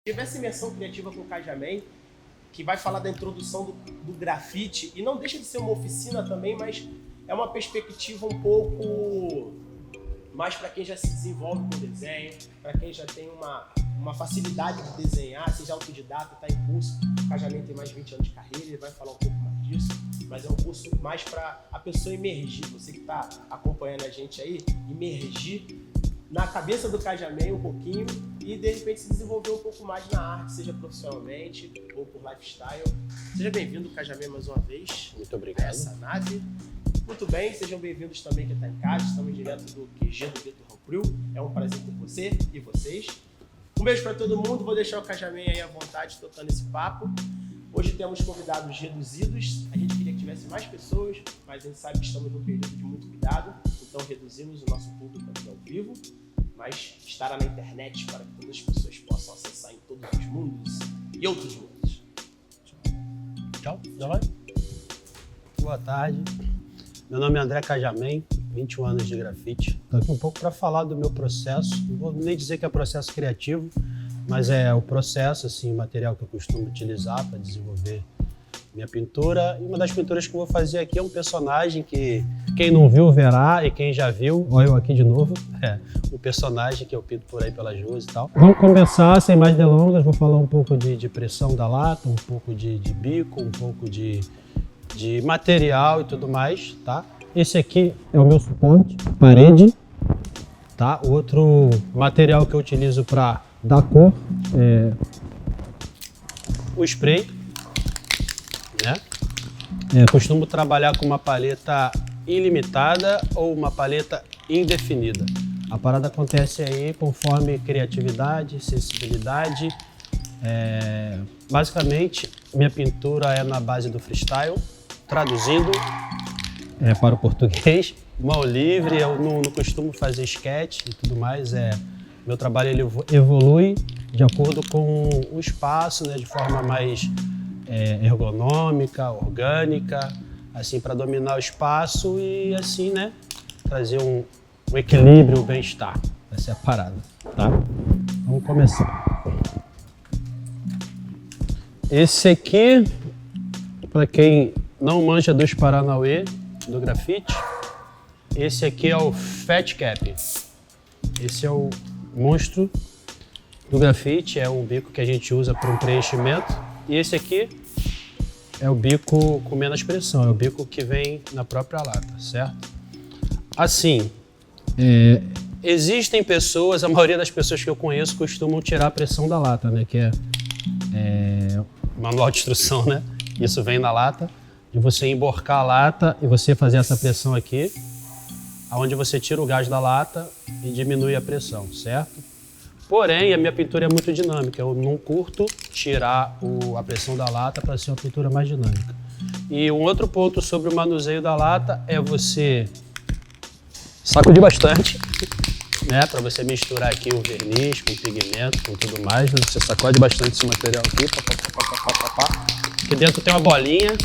Tive essa imersão criativa com o Cajamem, que vai falar da introdução do grafite, e não deixa de ser uma oficina também, mas é uma perspectiva um pouco mais para quem já se desenvolve com desenho, para quem já tem uma facilidade de desenhar, seja autodidata, está em curso. O Cajamem tem mais de 20 anos de carreira, ele vai falar um pouco mais disso, mas é um curso mais para a pessoa emergir, você que está acompanhando a gente aí, emergir na cabeça do Cajamem um pouquinho e de repente se desenvolver um pouco mais na arte, seja profissionalmente ou por lifestyle. Seja bem-vindo, Cajamem, mais uma vez. Muito obrigado. A essa nave. Muito bem, sejam bem-vindos também quem está em casa. Estamos direto do QG do Vitor Ramprio. É um prazer ter você e vocês. Um beijo para todo mundo. Vou deixar o Cajamem aí à vontade tocando esse papo. Hoje temos convidados reduzidos. A gente queria que tivesse mais pessoas, mas a gente sabe que estamos num período de muito cuidado. Então reduzimos o nosso público aqui ao vivo, mas estará na internet para que todas as pessoas possam acessar em todos os mundos e outros mundos. Tchau, já vai? Boa tarde. Meu nome é André Cajamem, 21 anos de grafite. Estou aqui um pouco para falar do meu processo. Não vou nem dizer que é processo criativo, mas é o processo, assim, o material que eu costumo utilizar para desenvolver minha pintura. E uma das pinturas que eu vou fazer aqui é um personagem que quem não viu verá, e quem já viu, olha eu aqui de novo, um personagem que eu pinto por aí pelas ruas e tal. Vamos começar, sem mais delongas, vou falar um pouco de pressão da lata, um pouco de bico, um pouco de material e tudo mais, tá? Esse aqui é o meu suporte, parede, tá? Outro material que eu utilizo para dar cor é o spray, né? Costumo trabalhar com uma paleta ilimitada ou uma paleta indefinida. A parada acontece aí conforme criatividade, sensibilidade. Basicamente, minha pintura é na base do freestyle, traduzindo para o português. Mão livre, eu não costumo fazer sketch e tudo mais. Meu trabalho ele evolui de acordo com o espaço, né, de forma mais ergonômica, orgânica, assim, para dominar o espaço e assim, né, trazer um equilíbrio, um bem-estar. Essa é a parada, tá? Vamos começar. Esse aqui, para quem não manja dos Paranauê, do grafite, esse aqui é o Fat Cap. Esse é o monstro do grafite, é um bico que a gente usa para um preenchimento. E esse aqui é o bico com menos pressão, é o bico que vem na própria lata, certo? Assim, existem pessoas, a maioria das pessoas que eu conheço costumam tirar a pressão da lata, né? Que é manual de instrução, né? Isso vem na lata, de você emborcar a lata e você fazer essa pressão aqui, onde você tira o gás da lata e diminui a pressão, certo? Porém, a minha pintura é muito dinâmica, eu não curto tirar a pressão da lata para ser uma pintura mais dinâmica. E um outro ponto sobre o manuseio da lata é você sacudir bastante, né, para você misturar aqui o verniz com o pigmento, com tudo mais. Você sacode bastante esse material aqui, aqui dentro tem uma bolinha,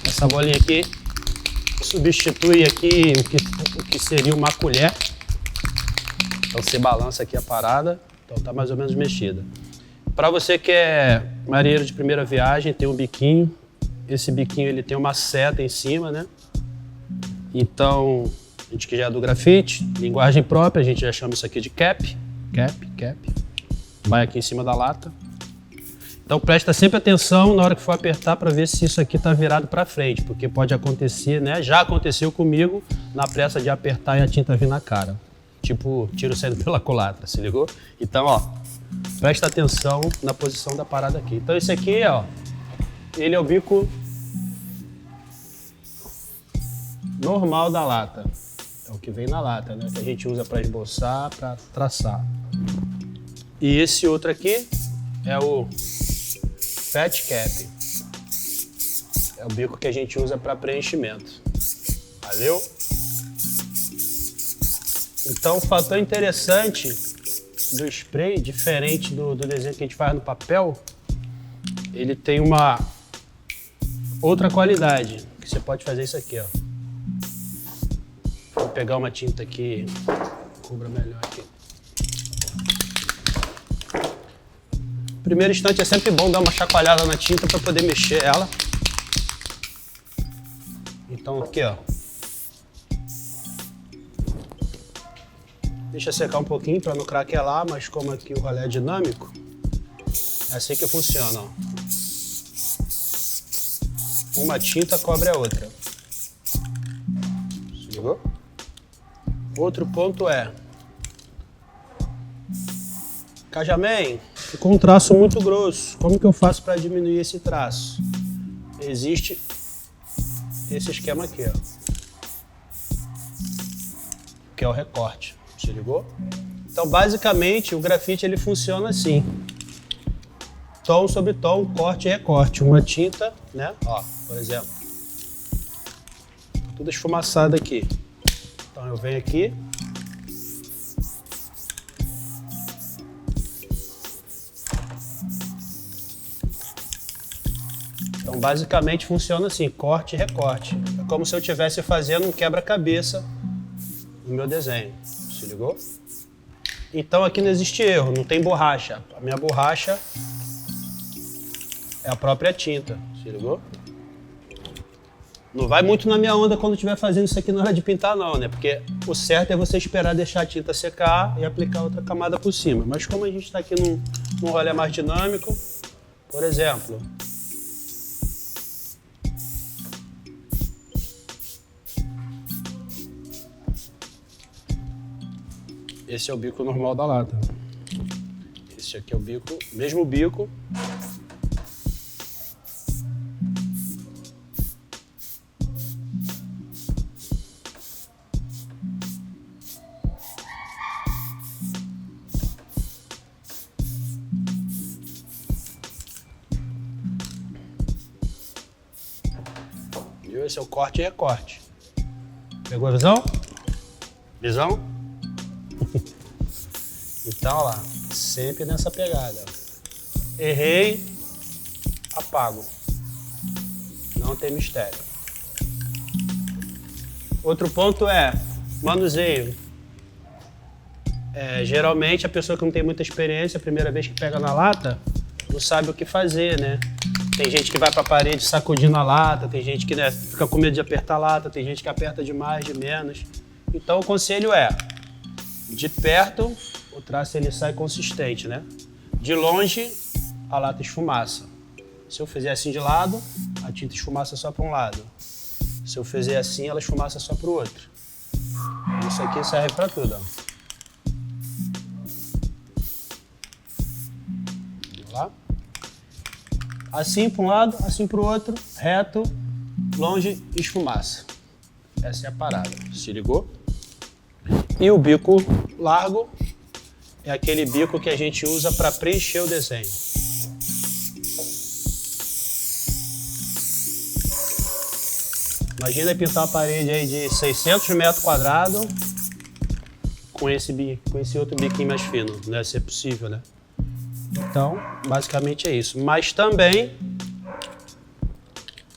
essa bolinha aqui substitui aqui o que seria uma colher. Então você balança aqui a parada, então tá mais ou menos mexida. Para você que é marinheiro de primeira viagem, tem um biquinho. Esse biquinho ele tem uma seta em cima, né? Então, a gente que já é do grafite, linguagem própria, a gente já chama isso aqui de cap. Cap. Vai aqui em cima da lata. Então presta sempre atenção na hora que for apertar para ver se isso aqui tá virado para frente, porque pode acontecer, né? Já aconteceu comigo na pressa de apertar e a tinta vir na cara. Tipo, tiro saindo pela culatra, se ligou? Então, ó, presta atenção na posição da parada aqui. Então esse aqui, ó, ele é o bico normal da lata. É o que vem na lata, né? Que a gente usa para esboçar, para traçar. E esse outro aqui é o Fat Cap. É o bico que a gente usa para preenchimento. Valeu? Então, o fator interessante do spray, diferente do desenho que a gente faz no papel, ele tem uma outra qualidade, que você pode fazer isso aqui, ó. Vou pegar uma tinta aqui, cubra melhor aqui. primeiro instante é sempre bom dar uma chacoalhada na tinta para poder mexer ela. Então aqui, ó. Deixa secar um pouquinho para não craquelar, mas como aqui o rolê é dinâmico, é assim que funciona, ó. Uma tinta cobre a outra. Se ligou? Outro ponto é... Cajamém, ficou um traço muito grosso. Como que eu faço para diminuir esse traço? Existe esse esquema aqui, ó. Que é o recorte. Se ligou? Então, basicamente, o grafite ele funciona assim. Tom sobre tom, corte e recorte. Uma tinta, né? Ó, por exemplo. Tudo esfumaçado aqui. Então eu venho aqui. Então basicamente funciona assim, corte e recorte. É como se eu estivesse fazendo um quebra-cabeça no meu desenho. Se ligou? Então aqui não existe erro, não tem borracha. A minha borracha é a própria tinta, se ligou? Não vai muito na minha onda quando estiver fazendo isso aqui na hora de pintar não, né? Porque o certo é você esperar deixar a tinta secar e aplicar outra camada por cima. Mas como a gente está aqui num rolê mais dinâmico, por exemplo... Esse é o bico normal da lata. Esse aqui é o bico, mesmo bico. Viu? Esse é o corte e recorte. Pegou a visão? Visão? Então, olha lá, sempre nessa pegada. Errei, apago. Não tem mistério. Outro ponto é manuseio. Geralmente a pessoa que não tem muita experiência, a primeira vez que pega na lata, não sabe o que fazer, né? Tem gente que vai para a parede sacudindo a lata, tem gente que, né, fica com medo de apertar a lata, tem gente que aperta de mais, de menos. Então o conselho é, de perto, o traço ele sai consistente, né? De longe, a lata esfumaça. Se eu fizer assim de lado, a tinta esfumaça só para um lado. Se eu fizer assim, ela esfumaça só para o outro. Isso aqui serve para tudo, ó. Vamos lá. Assim para um lado, assim para o outro, reto, longe, esfumaça. Essa é a parada. Se ligou? E o bico largo é aquele bico que a gente usa para preencher o desenho. Imagina pintar uma parede aí de 600 metros quadrados com esse outro biquinho mais fino. Não deve ser possível, né? Então, basicamente é isso. Mas também,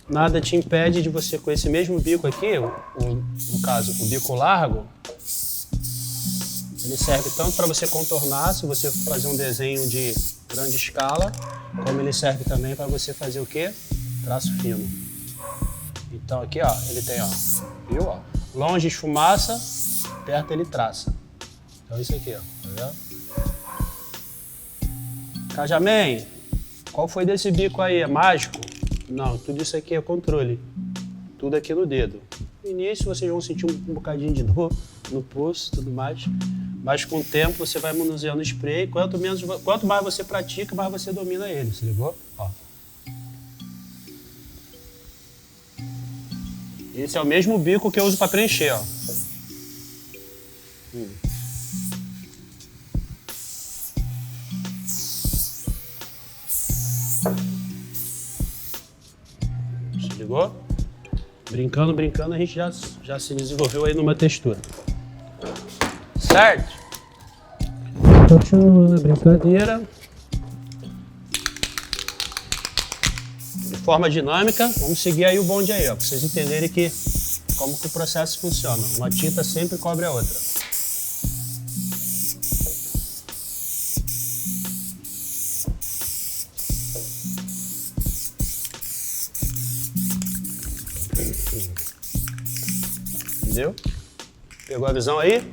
nada te impede de você, com esse mesmo bico aqui, no caso, o bico largo, ele serve tanto para você contornar, se você fazer um desenho de grande escala, como ele serve também para você fazer o quê? Traço fino. Então aqui, ó, ele tem, ó, viu? Ó, longe esfumaça, perto ele traça. Então isso aqui, ó, tá vendo? Cajamém, qual foi desse bico aí? É mágico? Não, tudo isso aqui é controle. Tudo aqui no dedo. No início vocês vão sentir um bocadinho de dor no pulso e tudo mais. Mas com o tempo você vai manuseando o spray. Quanto mais você pratica, mais você domina ele. Se ligou? Ó. Esse é o mesmo bico que eu uso para preencher, ó. Se ligou? Brincando, brincando, a gente já se desenvolveu aí numa textura. Certo? Continuando a brincadeira. De forma dinâmica, vamos seguir aí o bonde aí, ó, para vocês entenderem como que o processo funciona. Uma tinta sempre cobre a outra. Entendeu? Pegou a visão aí?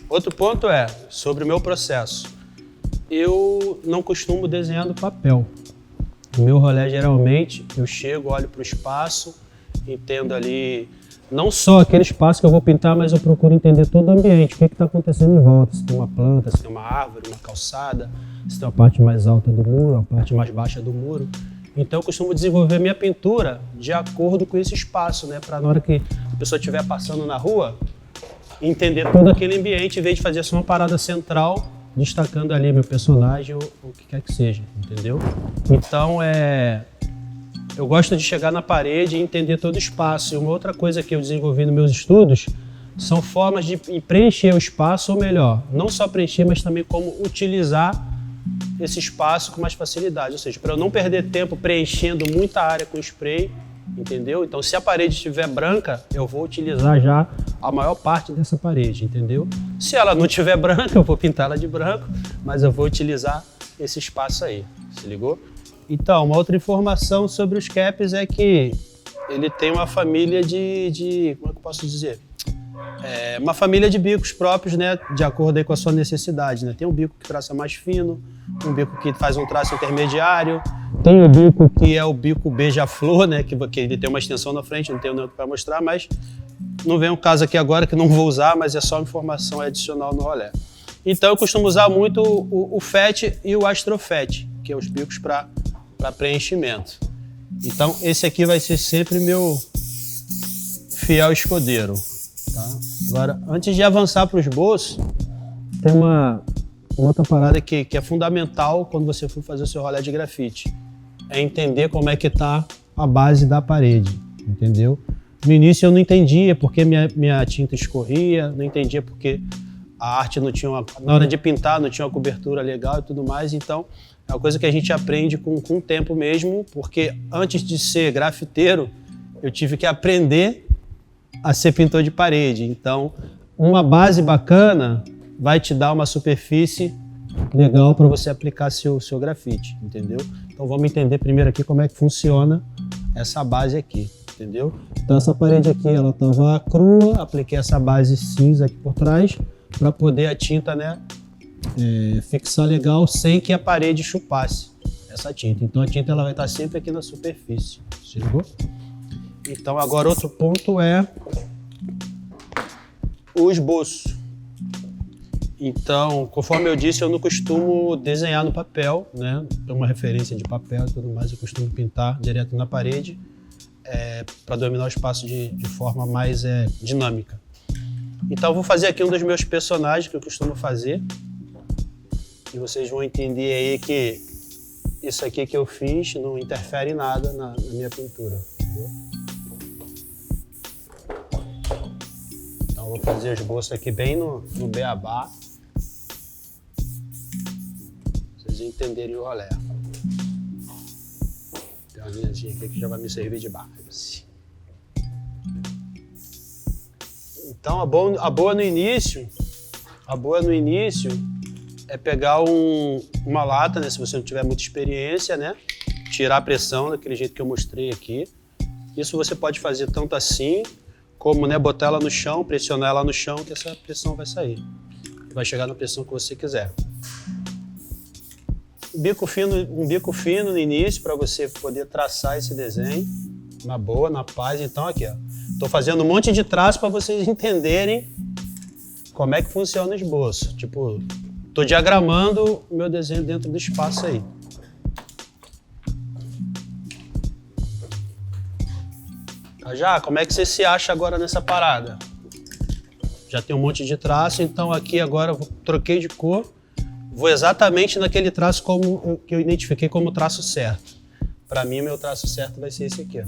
Outro ponto é sobre o meu processo. Eu não costumo desenhar no papel. O meu rolê, geralmente, eu chego, olho para o espaço, entendo ali, não só aquele espaço que eu vou pintar, mas eu procuro entender todo o ambiente, o que está acontecendo em volta, se tem uma planta, se tem uma árvore, uma calçada, se tem uma parte mais alta do muro, a parte mais baixa do muro. Então eu costumo desenvolver minha pintura de acordo com esse espaço, né? Para na hora que a pessoa estiver passando na rua, entender todo aquele ambiente, em vez de fazer só uma parada central, destacando ali meu personagem ou o que quer que seja, entendeu? Então eu gosto de chegar na parede e entender todo o espaço. E uma outra coisa que eu desenvolvi nos meus estudos são formas de preencher o espaço, ou melhor, não só preencher, mas também como utilizar esse espaço com mais facilidade. Ou seja, para eu não perder tempo preenchendo muita área com spray, entendeu? Então, se a parede estiver branca, eu vou utilizar já a maior parte dessa parede, entendeu? Se ela não estiver branca, eu vou pintar ela de branco, mas eu vou utilizar esse espaço aí, se ligou? Então, uma outra informação sobre os caps é que ele tem uma família de como é que eu posso dizer? Uma família de bicos próprios, né, de acordo aí com a sua necessidade, né? Tem um bico que traça mais fino, um bico que faz um traço intermediário, tem o bico que é o bico beija-flor, né, que ele tem uma extensão na frente, não tenho nada para mostrar, mas não vem um caso aqui agora que não vou usar, mas é só informação adicional no rolê. Então eu costumo usar muito o FET e o AstroFET, que é os bicos para preenchimento. Então esse aqui vai ser sempre meu fiel escudeiro. Tá? Agora, antes de avançar para o esboço, tem uma outra parada que é fundamental quando você for fazer o seu rolê de grafite. É entender como é que está a base da parede, entendeu? No início eu não entendia porque minha tinta escorria, não entendia porque a arte não tinha na hora de pintar não tinha uma cobertura legal e tudo mais, então é uma coisa que a gente aprende com o tempo mesmo, porque antes de ser grafiteiro, eu tive que aprender a ser pintor de parede. Então, uma base bacana vai te dar uma superfície legal para você aplicar seu grafite, entendeu? Então, vamos entender primeiro aqui como é que funciona essa base aqui, entendeu? Então, essa parede aqui, ela estava crua, apliquei essa base cinza aqui por trás para poder a tinta, né, fixar legal sem que a parede chupasse essa tinta. Então, a tinta ela vai estar sempre aqui na superfície, se ligou? Então, agora outro ponto é o esboço. Então, conforme eu disse, eu não costumo desenhar no papel, né? Tem uma referência de papel e tudo mais, eu costumo pintar direto na parede para dominar o espaço de forma mais dinâmica. Então, eu vou fazer aqui um dos meus personagens que eu costumo fazer e vocês vão entender aí que isso aqui que eu fiz não interfere em nada na minha pintura. Entendeu? Então, vou fazer o esboço aqui bem no beabá. Vocês entenderem o rolê. Tem uma linhazinha aqui que já vai me servir de base. Então, a boa no início é pegar uma lata, né, se você não tiver muita experiência, né, tirar a pressão daquele jeito que eu mostrei aqui. Isso você pode fazer tanto assim, como, né, botar ela no chão, pressionar ela no chão, que essa pressão vai sair. Vai chegar na pressão que você quiser. Um bico fino no início para você poder traçar esse desenho na boa, na paz. Então aqui, ó, tô fazendo um monte de traço para vocês entenderem como é que funciona o esboço. Tipo, tô diagramando o meu desenho dentro do espaço aí. Já, como é que você se acha agora nessa parada? Já tem um monte de traço, então aqui agora eu troquei de cor, vou exatamente naquele traço que eu identifiquei como traço certo. Para mim, meu traço certo vai ser esse aqui, ó.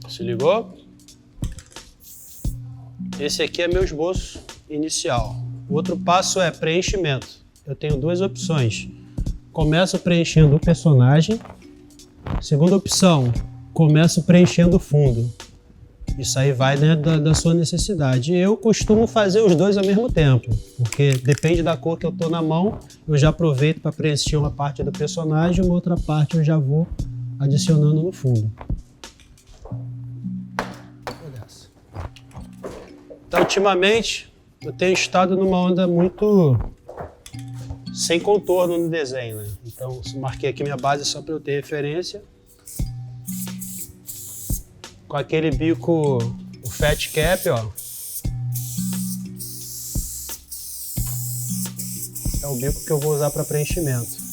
Se ligou? Esse aqui é meu esboço inicial. O outro passo é preenchimento. Eu tenho duas opções. começo preenchendo o personagem. Segunda opção, começo preenchendo o fundo. Isso aí vai dentro da sua necessidade. Eu costumo fazer os dois ao mesmo tempo, porque depende da cor que eu tô na mão, eu já aproveito para preencher uma parte do personagem, uma outra parte eu já vou adicionando no fundo. Então, ultimamente, eu tenho estado numa onda muito sem contorno no desenho, né? Então, marquei aqui minha base só para eu ter referência. Com aquele bico, o Fat Cap, ó. É o bico que eu vou usar para preenchimento.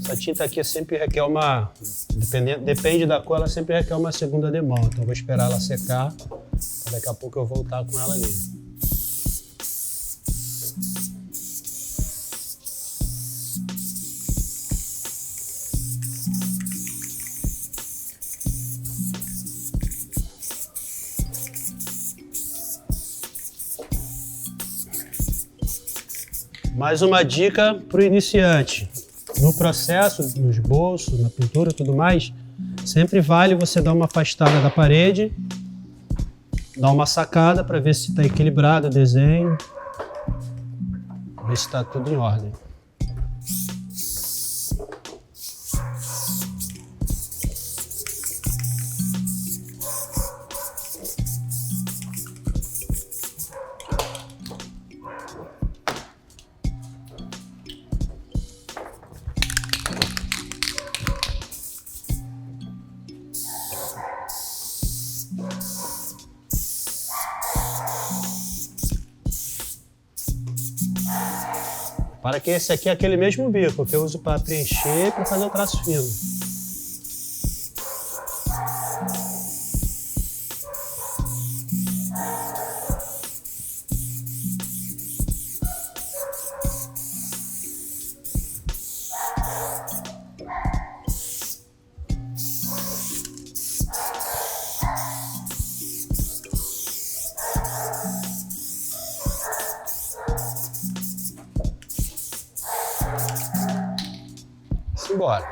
Essa tinta aqui sempre requer uma... Depende da cor, ela sempre requer uma segunda demão. Então eu vou esperar ela secar, para daqui a pouco eu voltar com ela ali. Mais uma dica para o iniciante. No processo, no esboço, na pintura e tudo mais, sempre vale você dar uma afastada da parede, dar uma sacada para ver se está equilibrado o desenho, ver se está tudo em ordem. Para que esse aqui é aquele mesmo bico que eu uso para preencher e para fazer o traço fino. Simbora.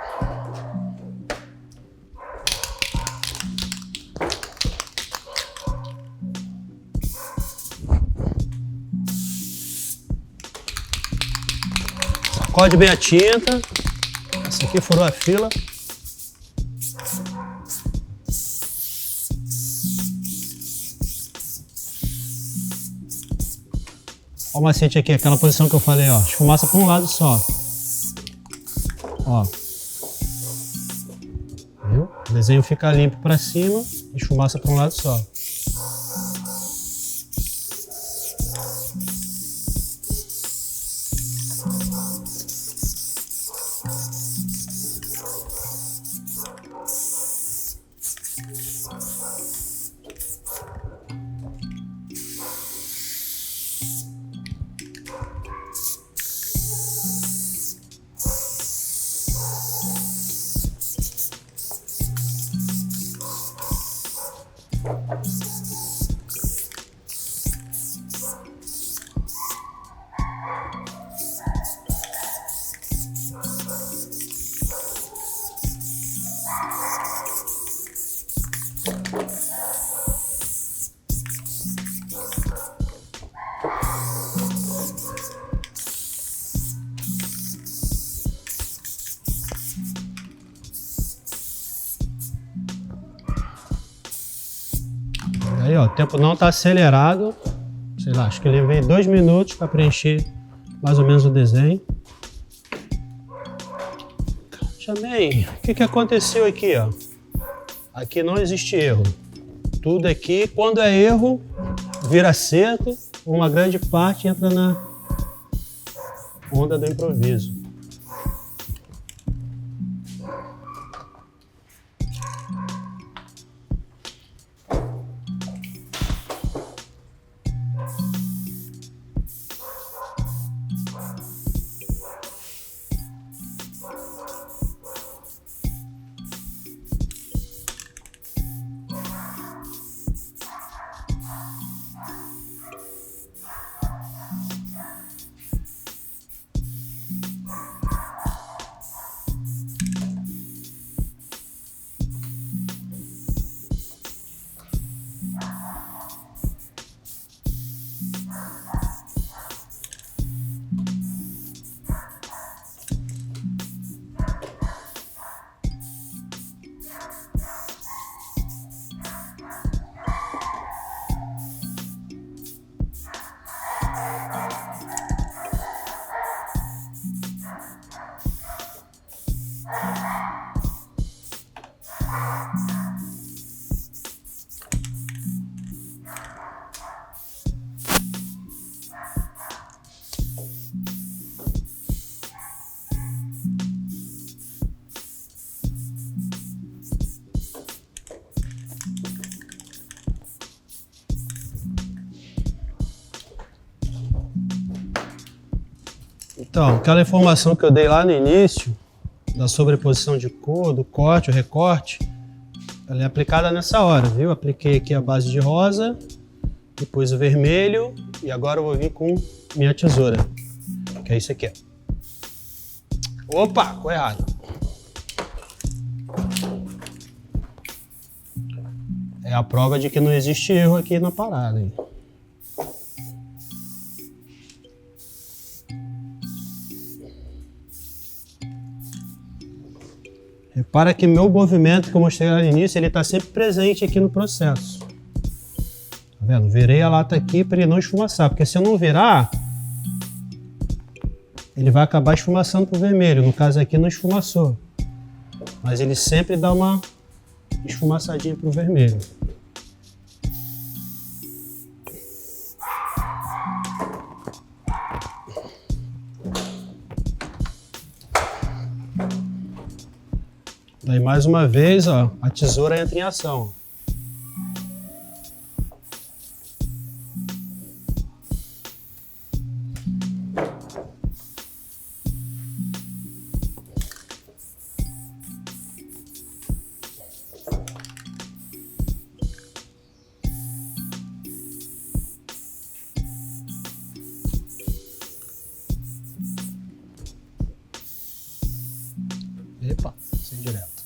Sacode bem a tinta. Essa aqui furou a fila. Olha o macete aqui, aquela posição que eu falei, ó. Esfumaça para um lado só. Ó. Viu? O desenho fica limpo para cima e esfumaça para um lado só. Aí, ó, o tempo não está acelerado. Sei lá, acho que eu levei 2 minutos para preencher mais ou menos o desenho. Chamei. O que aconteceu aqui, ó? Aqui não existe erro. Tudo aqui, quando é erro, vira acerto. Uma grande parte entra na onda do improviso. Então, aquela informação que eu dei lá no início, da sobreposição de cor, do corte, o recorte, ela é aplicada nessa hora, viu? Apliquei aqui a base de rosa, depois o vermelho e agora eu vou vir com minha tesoura, que é isso aqui. Opa, ficou errado. É a prova de que não existe erro aqui na parada. Hein? Repara que meu movimento que eu mostrei lá no início, ele está sempre presente aqui no processo. Tá vendo? Virei a lata aqui para ele não esfumaçar, porque se eu não virar, ele vai acabar esfumaçando para o vermelho. No caso aqui não esfumaçou, mas ele sempre dá uma esfumaçadinha para o vermelho. Daí mais uma vez, ó, a tesoura entra em ação. Epa, sem direto.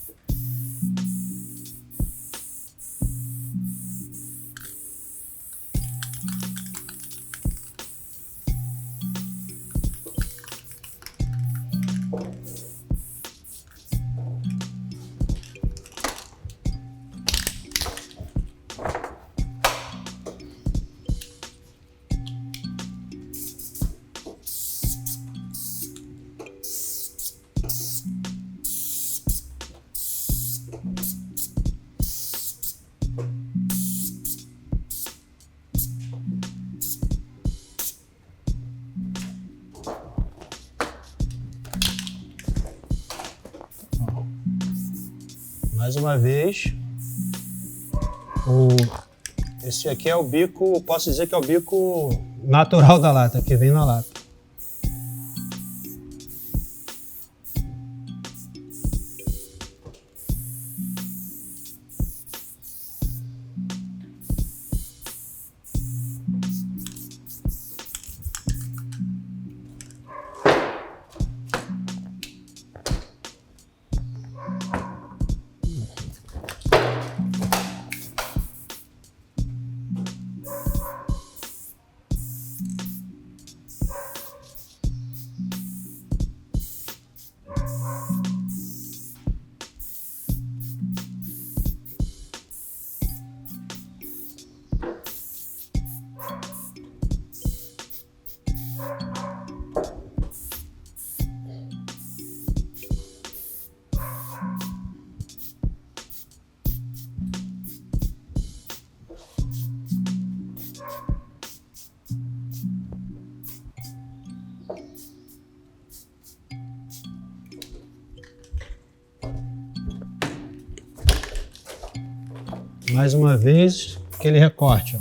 Mais uma vez, esse aqui é o bico, posso dizer que é o bico natural da lata, que vem na lata. Mais uma vez, aquele recorte. Ó.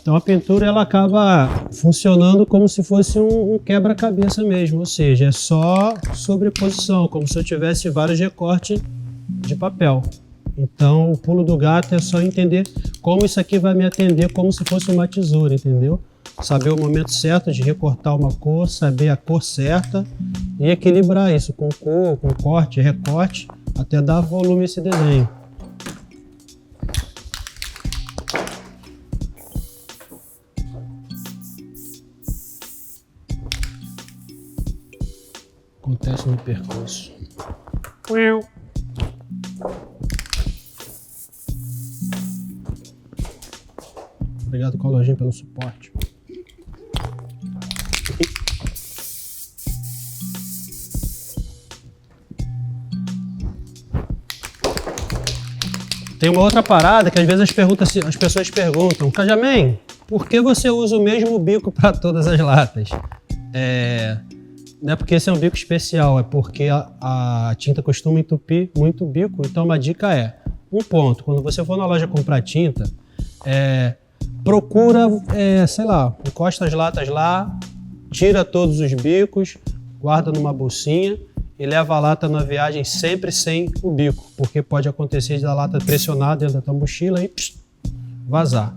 Então a pintura ela acaba funcionando como se fosse um quebra-cabeça mesmo, ou seja, é só sobreposição, como se eu tivesse vários recortes de papel. Então o pulo do gato é só entender como isso aqui vai me atender como se fosse uma tesoura, entendeu? Saber o momento certo de recortar uma cor, saber a cor certa e equilibrar isso com cor, com corte, recorte, até dar volume a esse desenho. Acontece no percurso. Obrigado, Colojinho, pelo suporte. Tem uma outra parada que às vezes as pessoas perguntam, Cajamém, Por que você usa o mesmo bico para todas as latas? Não é porque esse é um bico especial, é porque a tinta costuma entupir muito o bico. Então uma dica é, ponto, quando você for na loja comprar tinta, procura, sei lá, encosta as latas lá, tira todos os bicos, guarda numa bolsinha e leva a lata na viagem sempre sem o bico, porque pode acontecer de a lata pressionar dentro da tua mochila e vazar.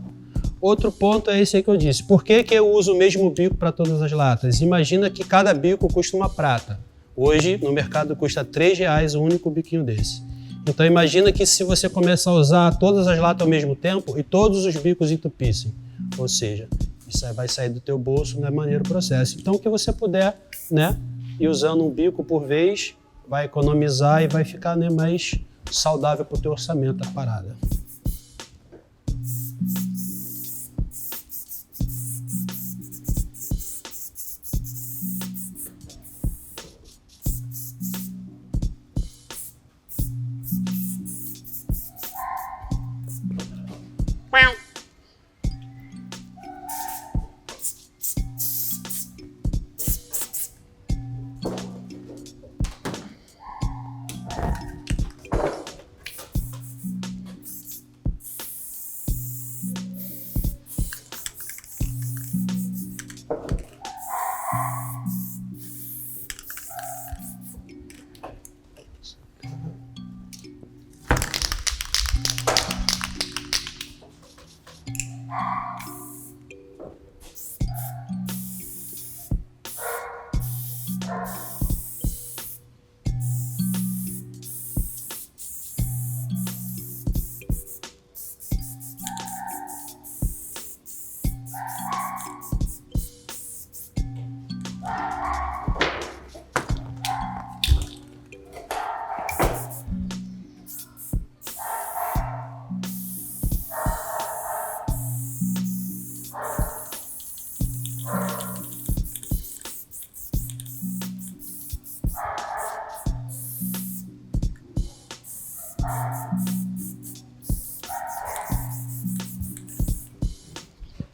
Outro ponto é esse aí que eu disse. Por que eu uso o mesmo bico para todas as latas? Imagina que cada bico custa uma prata. Hoje, no mercado, custa R$3 um único biquinho desse. Então, imagina que se você começar a usar todas as latas ao mesmo tempo e todos os bicos entupissem. Ou seja, isso vai sair do teu bolso, não é maneiro o processo. Então, o que você puder, né, ir usando um bico por vez, vai economizar e vai ficar, né, mais saudável para o teu orçamento a parada.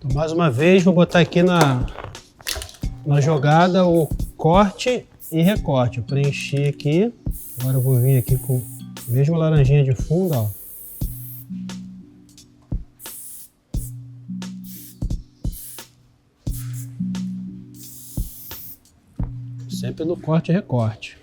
Então, mais uma vez, vou botar aqui na jogada o corte e recorte. Eu preenchi aqui. Agora eu vou vir aqui com a mesma laranjinha de fundo, ó. Sempre no corte e recorte.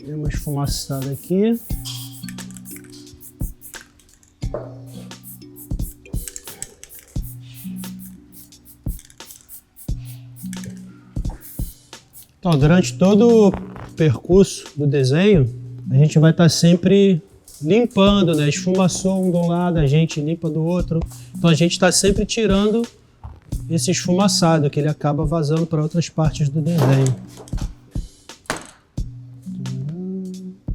Dei uma esfumaçada aqui. Então, durante todo o percurso do desenho, a gente vai estar sempre limpando, né? Esfumaçou um de um lado, a gente limpa do outro. Então a gente está sempre tirando esse esfumaçado, que ele acaba vazando para outras partes do desenho.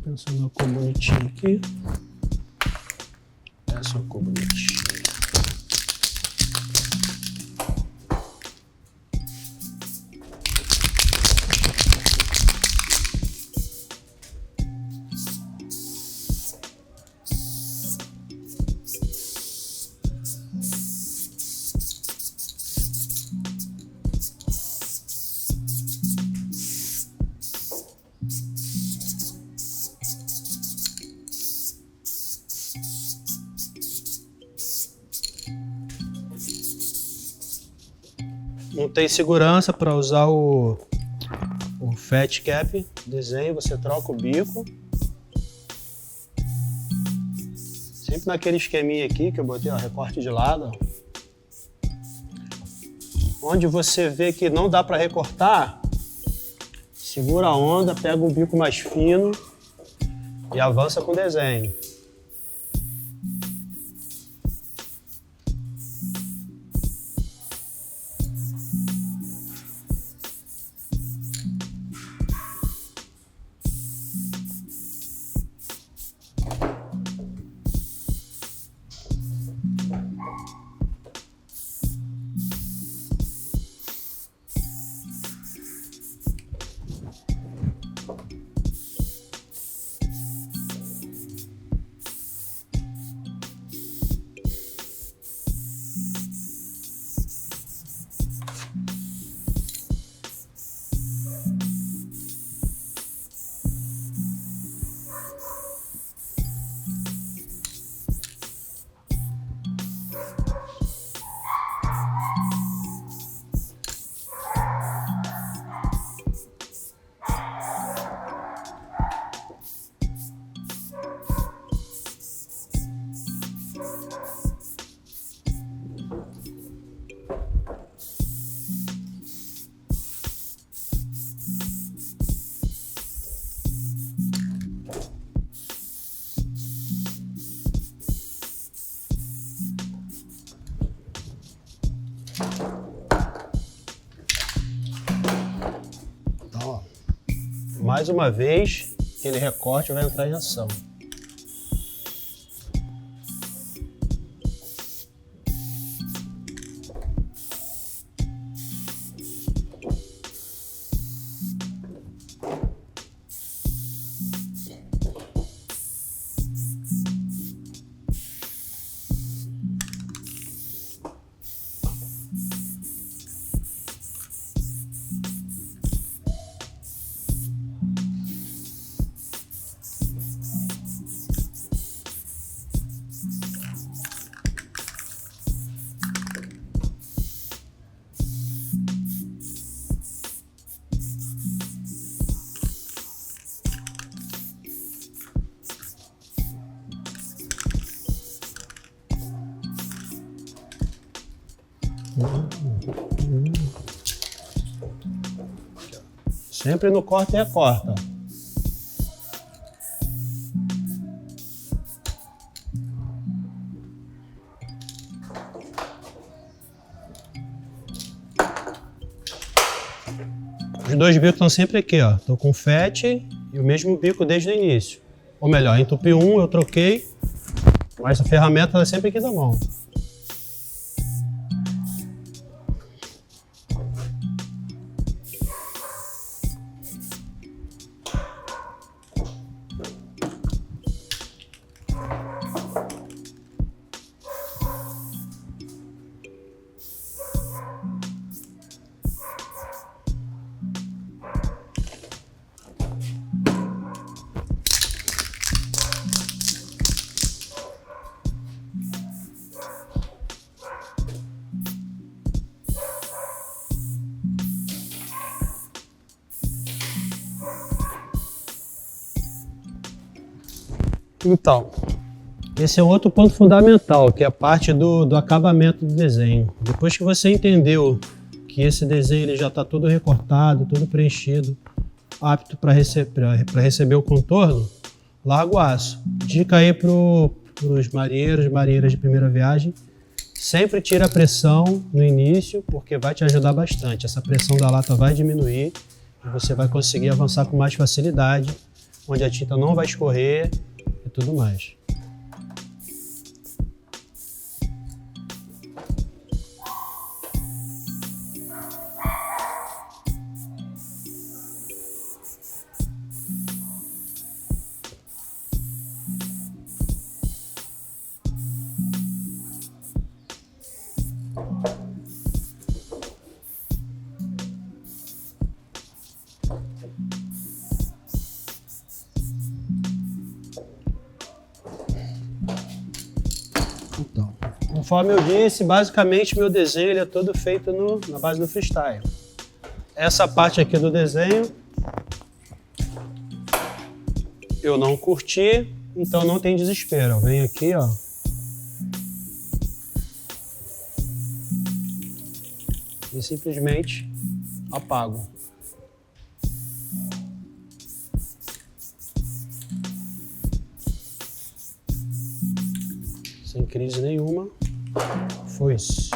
Pensando na cor bonitinha aqui. Essa é a cor bonitinha. Não tem segurança para usar o fat cap desenho, você troca o bico. Se Sempre naquele esqueminha aqui que eu botei, ó, recorte de lado, ó. Onde você vê que não dá para recortar, segura a onda, pega um bico mais fino e avança com o desenho. Mais uma vez, aquele recorte vai entrar em ação. Sempre no corta e recorta. Os dois bicos estão sempre aqui, ó. Tô com FET e o mesmo bico desde o início. Ou melhor, entupi um, eu troquei, mas a ferramenta é sempre aqui na mão. Então, esse é outro ponto fundamental, que é a parte do acabamento do desenho. Depois que você entendeu que esse desenho ele já está todo recortado, todo preenchido, apto para receber o contorno, larga o aço. Dica aí para os marinheiras de primeira viagem, sempre tira a pressão no início, porque vai te ajudar bastante. Essa pressão da lata vai diminuir e você vai conseguir avançar com mais facilidade, onde a tinta não vai escorrer e tudo mais. Então, conforme eu disse, basicamente meu desenho ele é todo feito na base do freestyle. Essa parte aqui do desenho eu não curti, então não tem desespero. Eu venho aqui, ó, e simplesmente apago. Sem crise nenhuma. Foi-se.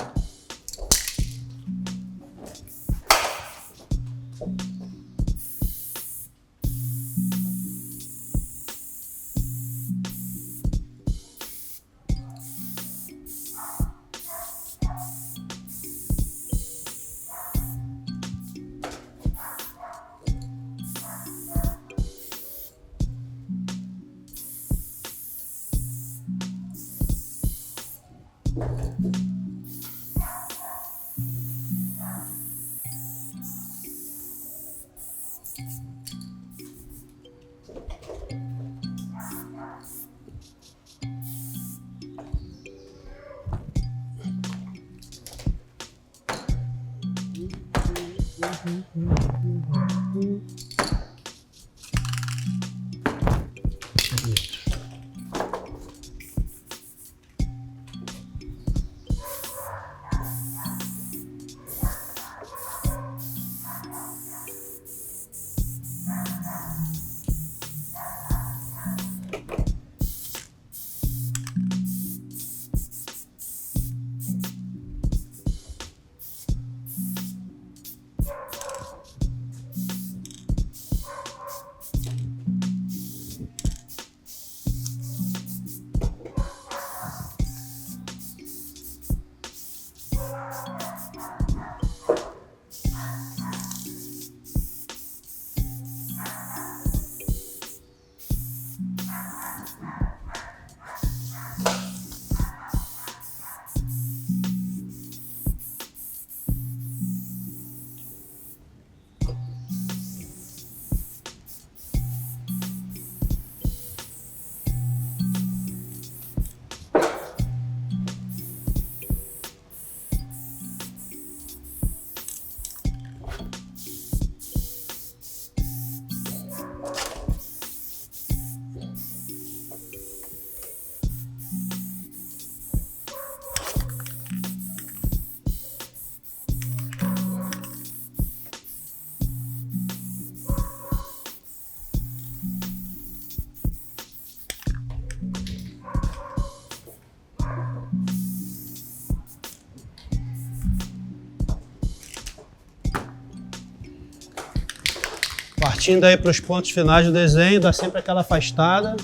Partindo aí para os pontos finais do desenho, dá sempre aquela afastada.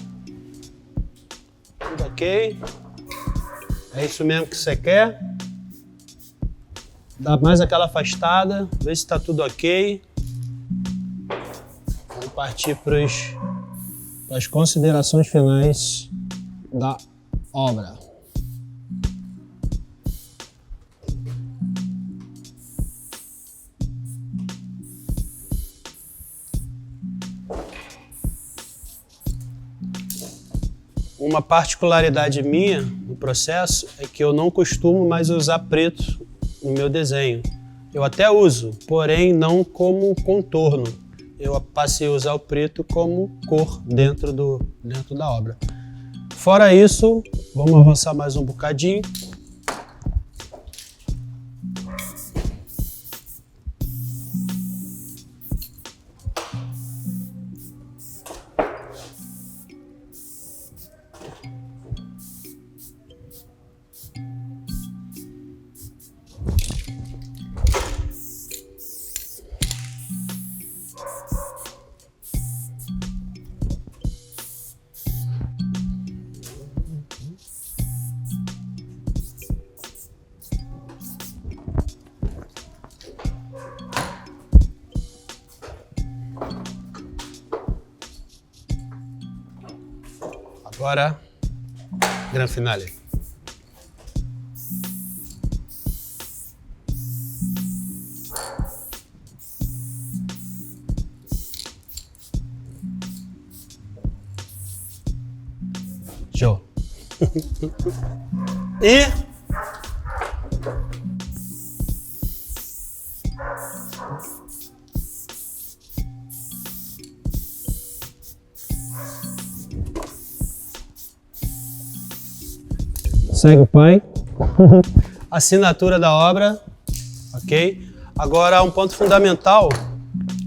Tudo ok. É isso mesmo que você quer. Dá mais aquela afastada, vê se está tudo ok. Vamos partir para as considerações finais da obra. Uma particularidade minha no processo é que eu não costumo mais usar preto no meu desenho. Eu até uso, porém não como contorno. Eu passei a usar o preto como cor dentro da obra. Fora isso, vamos avançar mais um bocadinho. Agora, grande finale. Show. E segue o pai. Assinatura da obra, ok? Agora, um ponto fundamental,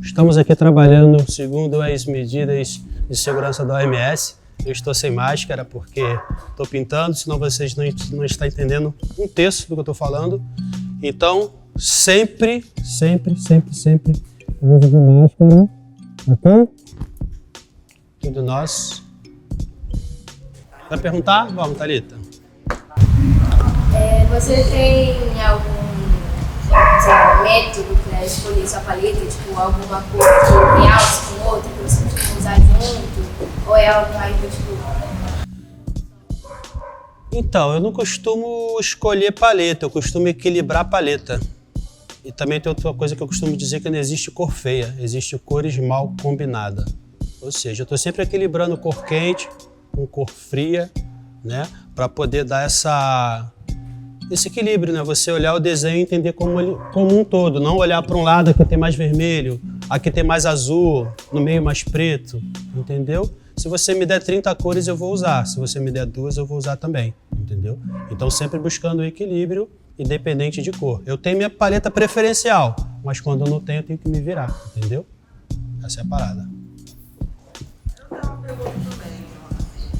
estamos aqui trabalhando segundo as medidas de segurança da OMS. Eu estou sem máscara porque estou pintando, senão vocês não estão entendendo um terço do que eu estou falando. Então, sempre uso de máscara, ok? Tudo nosso. Vai perguntar? Vamos, Thalita. Você tem algum método para escolher sua paleta? Tipo, alguma cor que realce com outra, que você costuma usar junto? Ou é algo mais do tipo... Então, eu não costumo escolher paleta, eu costumo equilibrar a paleta. E também tem outra coisa que eu costumo dizer, que não existe cor feia, existe cores mal combinadas. Ou seja, eu estou sempre equilibrando cor quente com cor fria, né? Para poder dar esse equilíbrio, né? Você olhar o desenho e entender como um todo, não olhar para um lado que tem mais vermelho, aqui tem mais azul, no meio mais preto, entendeu? Se você me der 30 cores, eu vou usar. Se você me der 2, eu vou usar também, entendeu? Então, sempre buscando o equilíbrio, independente de cor. Eu tenho minha paleta preferencial, mas quando eu não tenho, eu tenho que me virar, entendeu? Essa é a parada. Eu tenho uma pergunta também.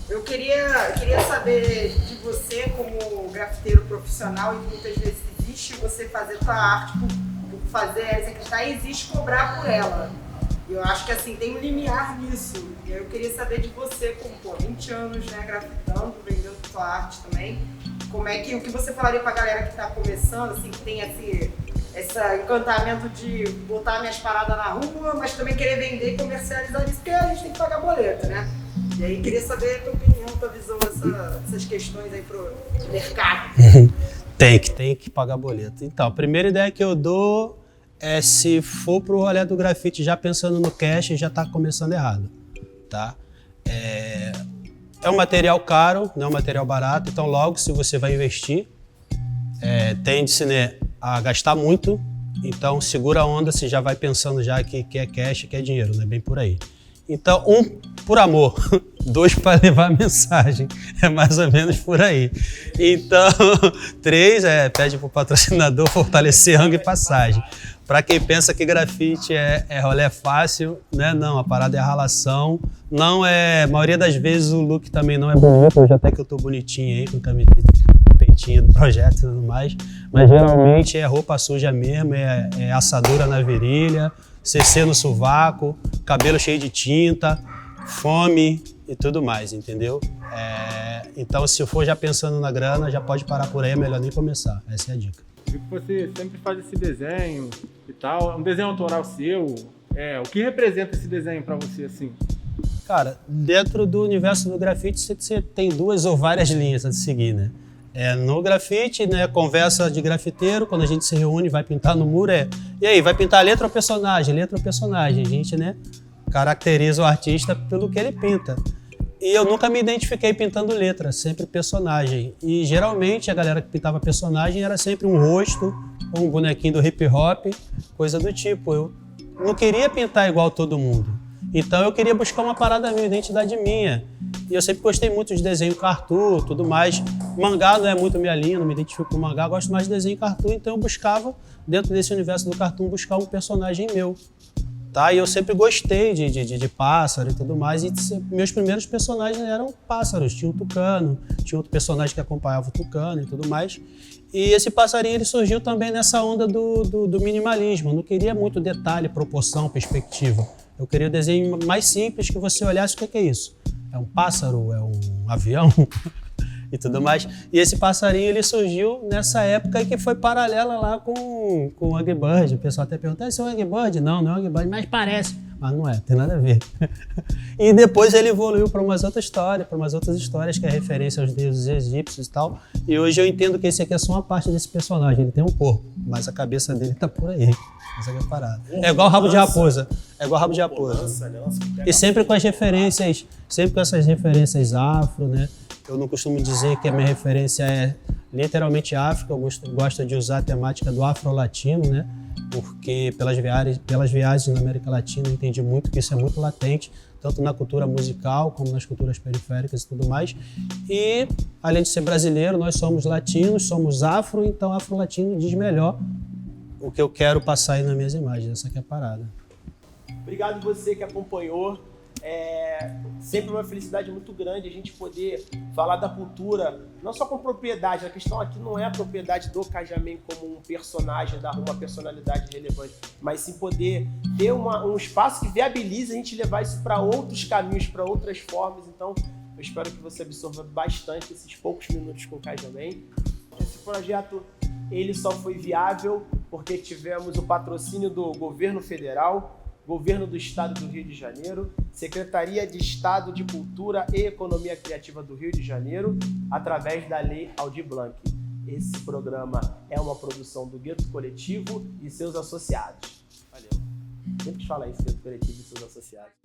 Eu queria saber de você, como grafiteiro profissional, e muitas vezes existe você fazer sua arte por fazer, executar, e existe cobrar por ela. Eu acho que assim, tem um limiar nisso. Eu queria saber de você, com 20 anos, né, grafitando, vendendo sua arte também, como é que, o que você falaria pra galera que tá começando, assim, que tem esse encantamento de botar minhas paradas na rua, mas também querer vender e comercializar isso, porque a gente tem que pagar boleto, né? E aí queria saber a tua opinião, tua visão, essas questões aí pro mercado. Tem que pagar boleto. Então, a primeira ideia que eu dou é, se for pro rolê do grafite já pensando no cash, já tá começando errado, tá? É um material caro, não é um material barato, então logo se você vai investir, tende-se, né, a gastar muito, então segura a onda, se já vai pensando já que é cash, que é dinheiro, né, bem por aí. Então, 1, por amor, 2, para levar a mensagem, é mais ou menos por aí. Então, 3, pede pro patrocinador fortalecer ângulo e passagem. Para quem pensa que grafite é rolê fácil, né? Não, a parada é a ralação. Não é, a maioria das vezes o look também não é bonito, hoje até que eu tô bonitinho aí, com camiseta, com peitinho do projeto e tudo mais. Mas geralmente é roupa suja mesmo, é assadura na virilha, CC no sovaco, cabelo cheio de tinta, fome e tudo mais, entendeu? Então, se eu for já pensando na grana, já pode parar por aí, é melhor nem começar. Essa é a dica. Vi que você sempre faz esse desenho e tal, um desenho autoral seu. O que representa esse desenho para você, assim? Cara, dentro do universo do grafite, você tem 2 ou várias linhas a seguir, né? No grafite, né, conversa de grafiteiro, quando a gente se reúne, vai pintar no muro, e aí, vai pintar letra ou personagem? Letra ou personagem? A gente, né, caracteriza o artista pelo que ele pinta. E eu nunca me identifiquei pintando letra, sempre personagem. E geralmente a galera que pintava personagem era sempre um rosto, ou um bonequinho do hip hop, coisa do tipo. Eu não queria pintar igual todo mundo. Então eu queria buscar uma parada minha, identidade minha. E eu sempre gostei muito de desenho cartoon, tudo mais. Mangá não é muito minha linha, não me identifico com mangá, gosto mais de desenho cartoon, então eu buscava, dentro desse universo do cartoon, buscar um personagem meu. Tá? E eu sempre gostei de pássaro e tudo mais, e meus primeiros personagens eram pássaros. Tinha o tucano, tinha outro personagem que acompanhava o tucano e tudo mais. E esse passarinho ele surgiu também nessa onda do minimalismo. Eu não queria muito detalhe, proporção, perspectiva. Eu queria o desenho mais simples, que você olhasse, o que é isso? É um pássaro? É um avião? E tudo mais. E esse passarinho ele surgiu nessa época que foi paralela lá com o Angry Bird. O pessoal até pergunta, esse é o Angry Bird? Não, não é o Angry Bird, mas parece. Mas não tem nada a ver. E depois ele evoluiu para umas outras histórias, que é referência aos deuses egípcios e tal. E hoje eu entendo que esse aqui é só uma parte desse personagem. Ele tem um corpo, mas a cabeça dele tá por aí. Essa aqui é a parada. É igual rabo de raposa. E sempre com as referências, sempre com essas referências afro, né? Eu não costumo dizer que a minha referência é literalmente África, eu gosto de usar a temática do afro-latino, né? Porque pelas viagens na América Latina eu entendi muito que isso é muito latente, tanto na cultura musical como nas culturas periféricas e tudo mais. E, além de ser brasileiro, nós somos latinos, somos afro, então afro-latino diz melhor o que eu quero passar aí nas minhas imagens. Essa aqui é a parada. Obrigado você que acompanhou. É sempre uma felicidade muito grande a gente poder falar da cultura, não só com propriedade. A questão aqui não é a propriedade do Cajamém como um personagem, dar uma personalidade relevante, mas sim poder ter um espaço que viabilize a gente levar isso para outros caminhos, para outras formas. Então, eu espero que você absorva bastante esses poucos minutos com o Cajamém. Esse projeto ele só foi viável porque tivemos o patrocínio do Governo Federal, Governo do Estado do Rio de Janeiro, Secretaria de Estado de Cultura e Economia Criativa do Rio de Janeiro, através da Lei Aldir Blanc. Esse programa é uma produção do Gueto Coletivo e seus associados. Valeu. Sempre fala isso, Gueto Coletivo e seus associados.